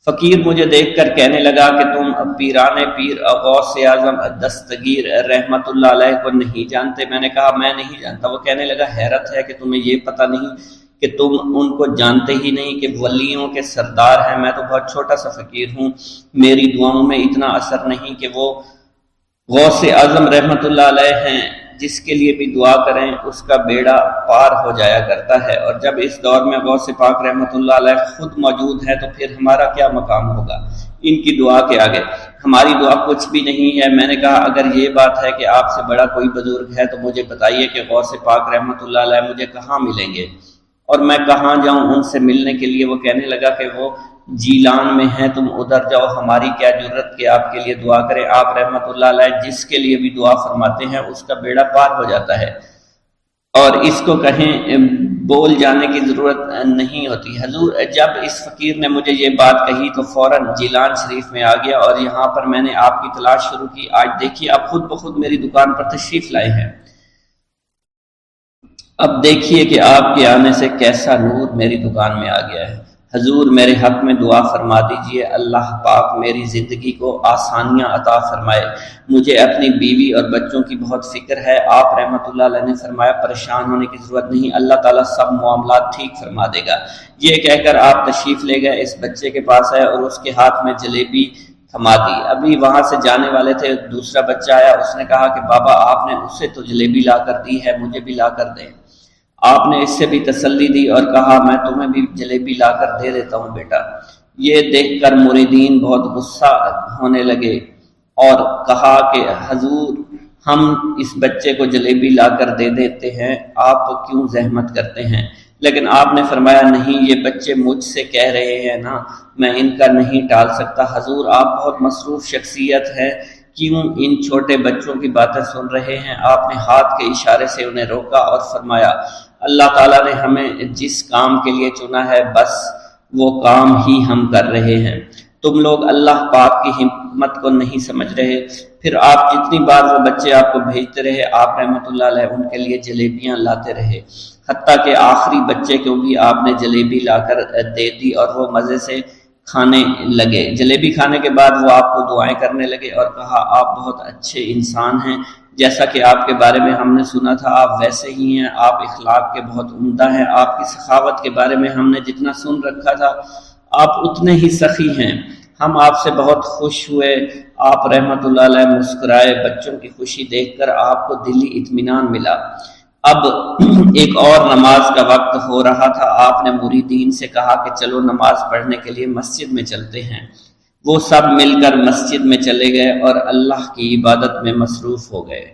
فقیر مجھے دیکھ کر کہنے لگا کہ تم پیران پیر غوث اعظم دستگیر رحمت اللہ علیہ کو نہیں جانتے؟ میں نے کہا میں نہیں جانتا۔ وہ کہنے لگا حیرت ہے کہ تمہیں یہ پتہ نہیں کہ تم ان کو جانتے ہی نہیں کہ ولیوں کے سردار ہیں۔ میں تو بہت چھوٹا سا فقیر ہوں، میری دعاؤں میں اتنا اثر نہیں کہ وہ غوث اعظم رحمت اللہ علیہ ہیں، جس کے لیے بھی دعا کریں اس کا بیڑا پار ہو جایا کرتا ہے، اور جب اس دور میں غوث پاک رحمت اللہ علیہ خود موجود ہے تو پھر ہمارا کیا مقام ہوگا ان کی دعا کے آگے؟ ہماری دعا کچھ بھی نہیں ہے۔ میں نے کہا اگر یہ بات ہے کہ آپ سے بڑا کوئی بزرگ ہے تو مجھے بتائیے کہ غوث پاک رحمت اللہ علیہ مجھے کہاں ملیں گے اور میں کہاں جاؤں ان سے ملنے کے لیے؟ وہ کہنے لگا کہ وہ جیلان میں ہیں، تم ادھر جاؤ، ہماری کیا جرت کہ آپ کے لیے دعا کریں۔ آپ رحمت اللہ علیہ جس کے لیے بھی دعا فرماتے ہیں اس کا بیڑا پار ہو جاتا ہے، اور اس کو کہیں بول جانے کی ضرورت نہیں ہوتی۔ حضور جب اس فقیر نے مجھے یہ بات کہی تو فوراً جیلان شریف میں آ گیا اور یہاں پر میں نے آپ کی تلاش شروع کی۔ آج دیکھیے آپ خود بخود میری دکان پر تشریف لائے ہیں، اب دیکھیے کہ آپ کے آنے سے کیسا نور میری دکان میں آ گیا ہے۔ حضور میرے حق میں دعا فرما دیجئے، اللہ پاک میری زندگی کو آسانیاں عطا فرمائے، مجھے اپنی بیوی اور بچوں کی بہت فکر ہے۔ آپ رحمت اللہ علیہ نے فرمایا پریشان ہونے کی ضرورت نہیں، اللہ تعالیٰ سب معاملات ٹھیک فرما دے گا۔ یہ کہہ کر آپ تشریف لے گئے، اس بچے کے پاس آئے اور اس کے ہاتھ میں جلیبی تھما دی۔ ابھی وہاں سے جانے والے تھے، دوسرا بچہ آیا، اس نے کہا کہ بابا آپ نے اسے تو جلیبی لا کر دی ہے، مجھے بھی لا کر دیں۔ آپ نے اس سے بھی تسلی دی اور کہا میں تمہیں بھی جلیبی لا کر دے دیتا ہوں بیٹا۔ یہ دیکھ کر مریدین بہت غصہ ہونے لگے اور کہا کہ حضور ہم اس بچے کو جلیبی لا کر دے دیتے ہیں، آپ کیوں زحمت کرتے ہیں؟ لیکن آپ نے فرمایا نہیں، یہ بچے مجھ سے کہہ رہے ہیں نا، میں ان کا نہیں ٹال سکتا۔ حضور آپ بہت مصروف شخصیت ہے، کیوں ان چھوٹے بچوں کی باتیں سن رہے ہیں؟ آپ نے ہاتھ کے اشارے سے انہیں روکا اور فرمایا اللہ تعالیٰ نے ہمیں جس کام کے لیے چنا ہے بس وہ کام ہی ہم کر رہے ہیں، تم لوگ اللہ پاک کی حکمت کو نہیں سمجھ رہے۔ پھر آپ جتنی بار وہ بچے آپ کو بھیجتے رہے، آپ رحمت اللہ علیہ ان کے لیے جلیبیاں لاتے رہے، حتیٰ کہ آخری بچے کو بھی آپ نے جلیبی لا کر دے دی اور وہ مزے سے کھانے لگے۔ جلیبی کھانے کے بعد وہ آپ کو دعائیں کرنے لگے اور کہا آپ بہت اچھے انسان ہیں، جیسا کہ آپ کے بارے میں ہم نے سنا تھا آپ ویسے ہی ہیں، آپ اخلاق کے بہت عمدہ ہیں، آپ کی سخاوت کے بارے میں ہم نے جتنا سن رکھا تھا آپ اتنے ہی سخی ہیں، ہم آپ سے بہت خوش ہوئے۔ آپ رحمت اللہ علیہ مسکرائے، بچوں کی خوشی دیکھ کر آپ کو دلی اطمینان ملا۔ اب ایک اور نماز کا وقت ہو رہا تھا، آپ نے مریدین سے کہا کہ چلو نماز پڑھنے کے لیے مسجد میں چلتے ہیں۔ وہ سب مل کر مسجد میں چلے گئے اور اللہ کی عبادت میں مصروف ہو گئے۔